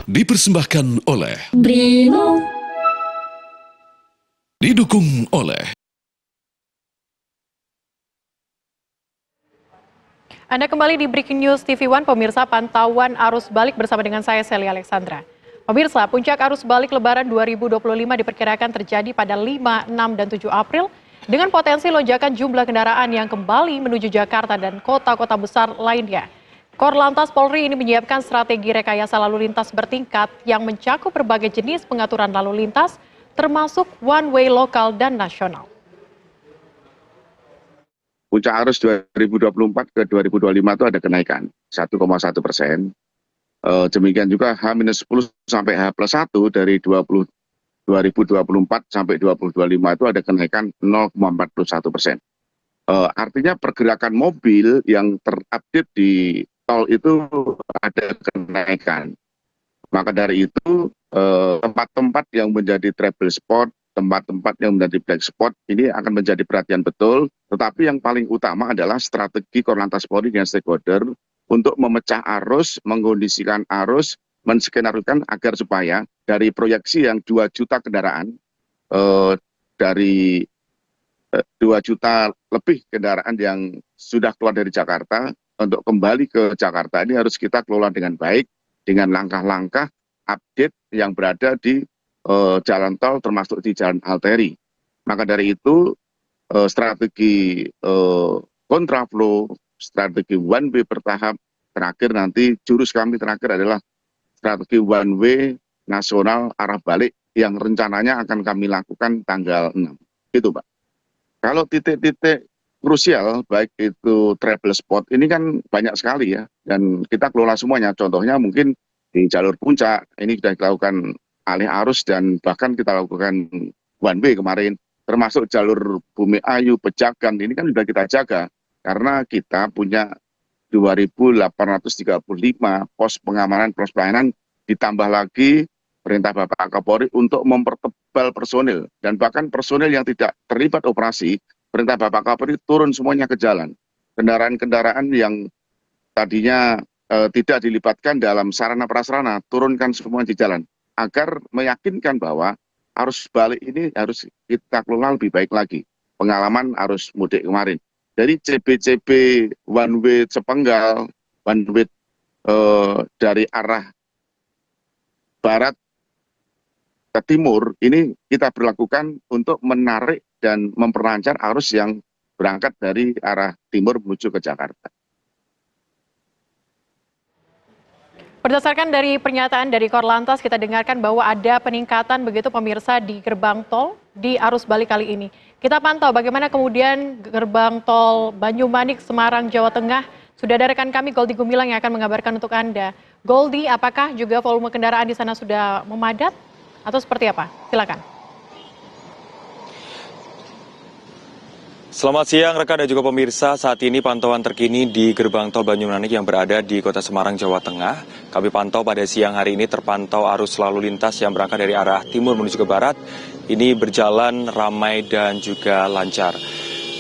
Dipersembahkan oleh Brimo. Didukung oleh Anda kembali di Breaking News TV One, pemirsa. Pantauan arus balik bersama dengan saya, Sally Alexandra. Pemirsa, puncak arus balik Lebaran 2025 diperkirakan terjadi pada 5, 6, dan 7 April dengan potensi lonjakan jumlah kendaraan yang kembali menuju Jakarta dan kota-kota besar lainnya. Korlantas Polri ini menyiapkan strategi rekayasa lalu lintas bertingkat yang mencakup berbagai jenis pengaturan lalu lintas, termasuk one-way lokal dan nasional. Puncak arus 2024 ke 2025 itu ada kenaikan 1,1%. Demikian juga H-10 sampai H+1 dari 2024 sampai 2025 itu ada kenaikan 0,41%. Artinya pergerakan mobil yang terupdate di tol itu ada kenaikan. Maka dari itu tempat-tempat yang menjadi travel spot, tempat-tempat yang menjadi black spot ini akan menjadi perhatian betul. Tetapi yang paling utama adalah strategi Korlantas Polri dan stakeholder untuk memecah arus, mengkondisikan arus, menskenariokan agar supaya dari proyeksi yang 2 juta kendaraan, dari 2 juta lebih kendaraan yang sudah keluar dari Jakarta, untuk kembali ke Jakarta ini harus kita kelola dengan baik, dengan langkah-langkah update yang berada di jalan tol termasuk di jalan arteri. Maka dari itu strategi kontraflow, strategi one way bertahap, terakhir nanti jurus kami terakhir adalah strategi one way nasional arah balik yang rencananya akan kami lakukan tanggal 6. Itu Pak. Kalau titik-titik krusial, baik itu travel spot, ini kan banyak sekali ya, dan kita kelola semuanya. Contohnya mungkin di jalur puncak, ini sudah dilakukan alih arus dan bahkan kita lakukan one way kemarin, termasuk jalur Bumi Ayu, Pejagan, ini kan sudah kita jaga, karena kita punya 2.835 pos pengamanan, pos pelayanan, ditambah lagi perintah Bapak Kapolri untuk mempertebal personil, dan bahkan personil yang tidak terlibat operasi, perintah Bapak Kapolri turun semuanya ke jalan. Kendaraan-kendaraan yang tadinya tidak dilibatkan dalam sarana prasarana, turunkan semua di jalan, agar meyakinkan bahwa arus balik ini harus kita kelola lebih baik lagi. Pengalaman arus mudik kemarin. Dari CB-CB one way sepenggal, one way dari arah barat ke timur, ini kita berlakukan untuk menarik dan memperlancar arus yang berangkat dari arah timur menuju ke Jakarta. Berdasarkan dari pernyataan dari Korlantas, kita dengarkan bahwa ada peningkatan begitu pemirsa di gerbang tol di arus balik kali ini. Kita pantau bagaimana kemudian gerbang tol Banyumanik, Semarang, Jawa Tengah. Sudah ada rekan kami Goldi Gumilang yang akan mengabarkan untuk Anda. Goldi, apakah juga volume kendaraan di sana sudah memadat atau seperti apa? Silakan. Selamat siang rekan dan juga pemirsa, saat ini pantauan terkini di gerbang tol Banyumanik yang berada di kota Semarang, Jawa Tengah. Kami pantau pada siang hari ini terpantau arus lalu lintas yang berangkat dari arah timur menuju ke barat. Ini berjalan ramai dan juga lancar.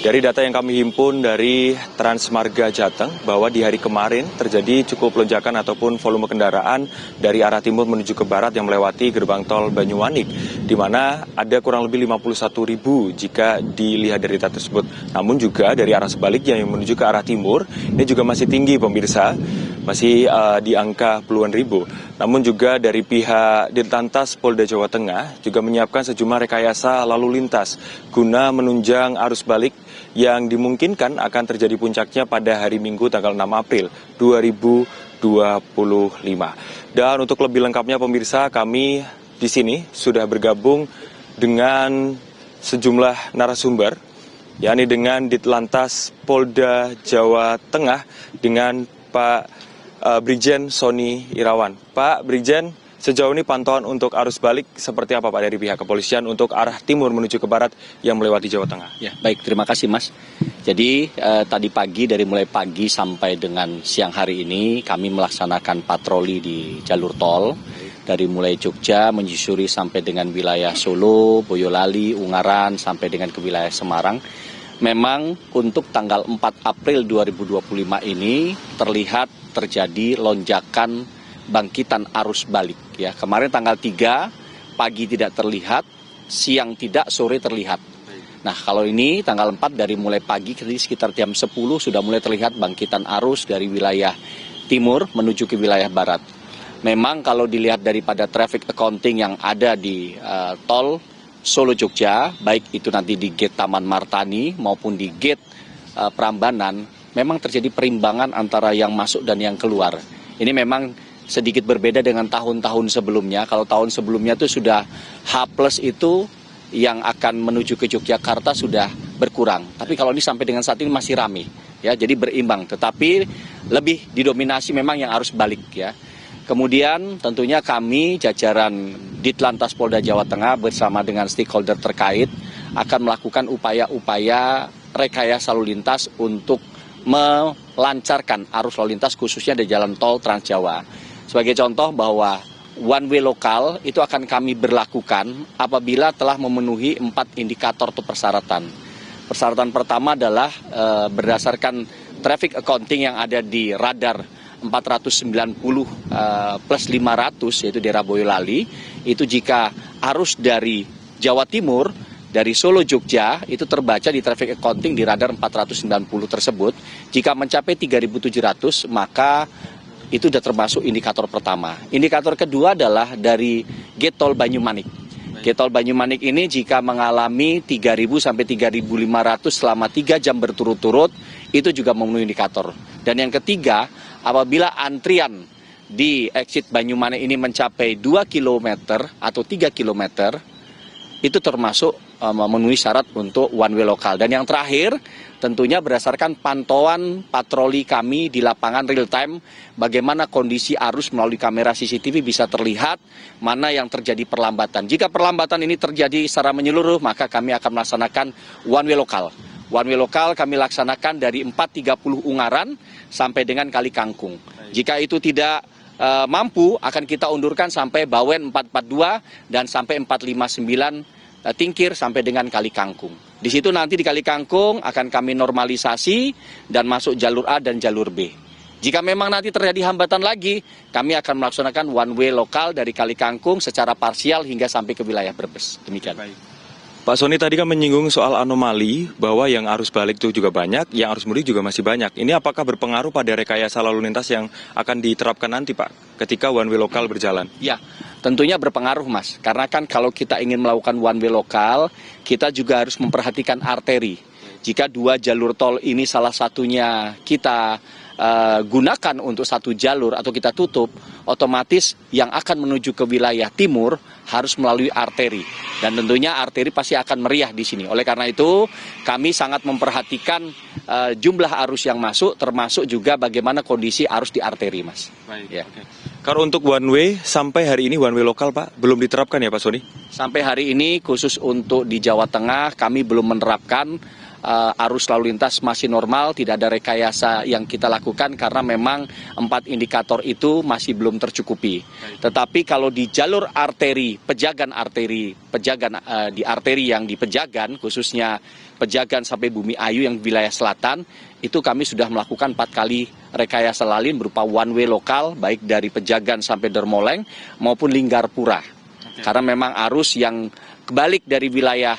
Dari data yang kami himpun dari Transmarga Jateng, bahwa di hari kemarin terjadi cukup lonjakan ataupun volume kendaraan dari arah timur menuju ke barat yang melewati gerbang tol Banyumanik, di mana ada kurang lebih 51.000 jika dilihat dari data tersebut. Namun juga dari arah sebaliknya yang menuju ke arah timur, ini juga masih tinggi pemirsa, masih di angka puluhan ribu. Namun juga dari pihak Ditlantas Polda Jawa Tengah juga menyiapkan sejumlah rekayasa lalu lintas guna menunjang arus balik yang dimungkinkan akan terjadi puncaknya pada hari Minggu tanggal 6 April 2025. Dan untuk lebih lengkapnya pemirsa, kami di sini sudah bergabung dengan sejumlah narasumber, yakni dengan Ditlantas Polda Jawa Tengah dengan Pak Brigjen Sony Irawan. Pak Brigjen, sejauh ini pantauan untuk arus balik seperti apa Pak dari pihak kepolisian untuk arah timur menuju ke barat yang melewati Jawa Tengah? Ya, baik, terima kasih Mas. Jadi tadi pagi, dari mulai pagi sampai dengan siang hari ini kami melaksanakan patroli di jalur tol. Dari mulai Jogja menyusuri sampai dengan wilayah Solo, Boyolali, Ungaran sampai dengan ke wilayah Semarang. Memang untuk tanggal 4 April 2025 ini terlihat terjadi lonjakan bangkitan arus balik. Ya, kemarin tanggal 3 pagi tidak terlihat, siang tidak, sore terlihat. Nah, kalau ini tanggal 4 dari mulai pagi sekitar jam 10 sudah mulai terlihat bangkitan arus dari wilayah timur menuju ke wilayah barat. Memang kalau dilihat daripada traffic accounting yang ada di tol Solo Jogja, baik itu nanti di gate Taman Martani maupun di gate Prambanan, memang terjadi perimbangan antara yang masuk dan yang keluar. Ini memang sedikit berbeda dengan tahun-tahun sebelumnya. Kalau tahun sebelumnya itu sudah H+ itu yang akan menuju ke Yogyakarta sudah berkurang. Tapi kalau ini sampai dengan saat ini masih ramai, ya, jadi berimbang. Tetapi lebih didominasi memang yang arus balik, ya. Kemudian tentunya kami jajaran Ditlantas Polda Jawa Tengah bersama dengan stakeholder terkait akan melakukan upaya-upaya rekayasa lalu lintas untuk melancarkan arus lalu lintas khususnya di jalan tol Trans Jawa. Sebagai contoh bahwa one way lokal itu akan kami berlakukan apabila telah memenuhi 4 indikator atau persyaratan. Persyaratan pertama adalah berdasarkan traffic accounting yang ada di radar 490+500 yaitu daerah Boyolali, itu jika arus dari Jawa Timur dari Solo Jogja itu terbaca di traffic accounting di radar 490 tersebut, jika mencapai 3.700 maka itu sudah termasuk indikator pertama. Indikator kedua adalah dari gate tol Banyumanik. Gate tol Banyumanik ini jika mengalami 3.000 sampai 3.500 selama 3 jam berturut-turut, itu juga memenuhi indikator. Dan yang ketiga, apabila antrian di exit Banyumanik ini mencapai 2 km atau 3 km, itu termasuk memenuhi syarat untuk one way lokal. Dan yang terakhir, tentunya berdasarkan pantauan patroli kami di lapangan real time, bagaimana kondisi arus melalui kamera CCTV bisa terlihat mana yang terjadi perlambatan. Jika perlambatan ini terjadi secara menyeluruh, maka kami akan melaksanakan one way lokal. One way lokal kami laksanakan dari 430 Ungaran sampai dengan Kali Kangkung. Jika itu tidak mampu, akan kita undurkan sampai Bawen 442 dan sampai 459 Tingkir sampai dengan Kali Kangkung. Di situ nanti di Kali Kangkung akan kami normalisasi dan masuk jalur A dan jalur B. Jika memang nanti terjadi hambatan lagi, kami akan melaksanakan one way lokal dari Kali Kangkung secara parsial hingga sampai ke wilayah Brebes. Demikian. Baik. Pak Sony tadi kan menyinggung soal anomali bahwa yang arus balik itu juga banyak, yang arus mudik juga masih banyak. Ini apakah berpengaruh pada rekayasa lalu lintas yang akan diterapkan nanti, Pak, ketika one way lokal berjalan? Ya, tentunya berpengaruh, Mas. Karena kan kalau kita ingin melakukan one way lokal, kita juga harus memperhatikan arteri. Jika 2 jalur tol ini salah satunya kita gunakan untuk 1 jalur atau kita tutup, otomatis yang akan menuju ke wilayah timur harus melalui arteri. Dan tentunya arteri pasti akan meriah di sini. Oleh karena itu, kami sangat memperhatikan jumlah arus yang masuk, termasuk juga bagaimana kondisi arus di arteri, Mas. Baik, ya. Okay. Kalau untuk one way, sampai hari ini one way lokal, Pak, belum diterapkan ya, Pak Sony? Sampai hari ini, khusus untuk di Jawa Tengah, kami belum menerapkan arus lalu lintas masih normal, tidak ada rekayasa yang kita lakukan karena memang 4 indikator itu masih belum tercukupi. Tetapi kalau di jalur arteri, pejagan di arteri yang di Pejagan, khususnya Pejagan sampai Bumi Ayu yang wilayah selatan, itu kami sudah melakukan 4 kali rekayasa lalin berupa one way lokal, baik dari Pejagan sampai Dermoleng maupun Linggarpura. Karena memang arus yang kebalik dari wilayah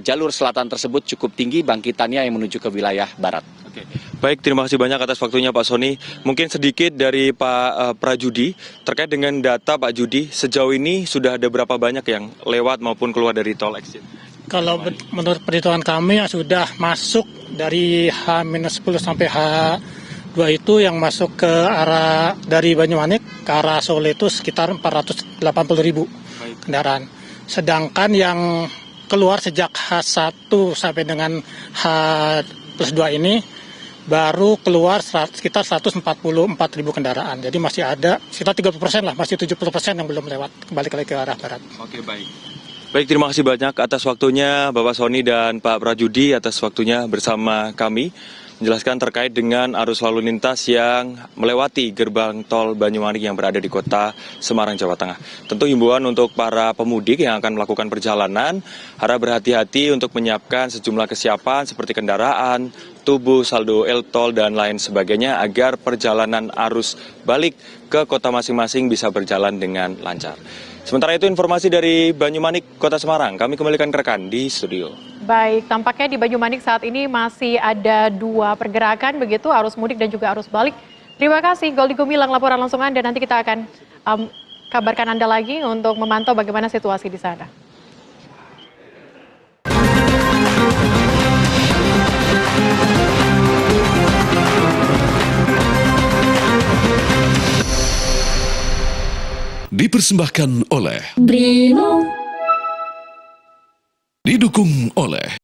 jalur selatan tersebut cukup tinggi bangkitannya yang menuju ke wilayah barat. Oke. Baik, terima kasih banyak atas waktunya Pak Sony. Mungkin sedikit dari Pak Prajudi, terkait dengan data Pak Judi, sejauh ini sudah ada berapa banyak yang lewat maupun keluar dari tol exit? Kalau menurut perhitungan kami yang sudah masuk dari H-10 sampai H2 itu yang masuk ke arah dari Banyumanik ke arah Solo itu sekitar 480.000 kendaraan. Sedangkan yang keluar sejak H1 sampai dengan H+2 ini baru keluar sekitar 144.000 kendaraan. Jadi masih ada sekitar 30% lah, masih 70% yang belum lewat kembali ke arah barat. Oke, baik. Baik, terima kasih banyak atas waktunya Bapak Sony dan Pak Prajudi atas waktunya bersama kami. menjelaskan terkait dengan arus lalu lintas yang melewati gerbang tol Banyumanik yang berada di kota Semarang, Jawa Tengah. Tentu himbauan untuk para pemudik yang akan melakukan perjalanan, harap berhati-hati untuk menyiapkan sejumlah kesiapan seperti kendaraan, tubuh, saldo e-tol, dan lain sebagainya agar perjalanan arus balik ke kota masing-masing bisa berjalan dengan lancar. Sementara itu informasi dari Banyumanik, Kota Semarang, kami kembalikan ke rekan di studio. Baik, tampaknya di Banyumanik saat ini masih ada 2 pergerakan begitu, arus mudik dan juga arus balik. Terima kasih Goldi Gumilang, laporan langsung Anda. Nanti kita akan kabarkan Anda lagi untuk memantau bagaimana situasi di sana. Dipersembahkan oleh Brimo. Didukung oleh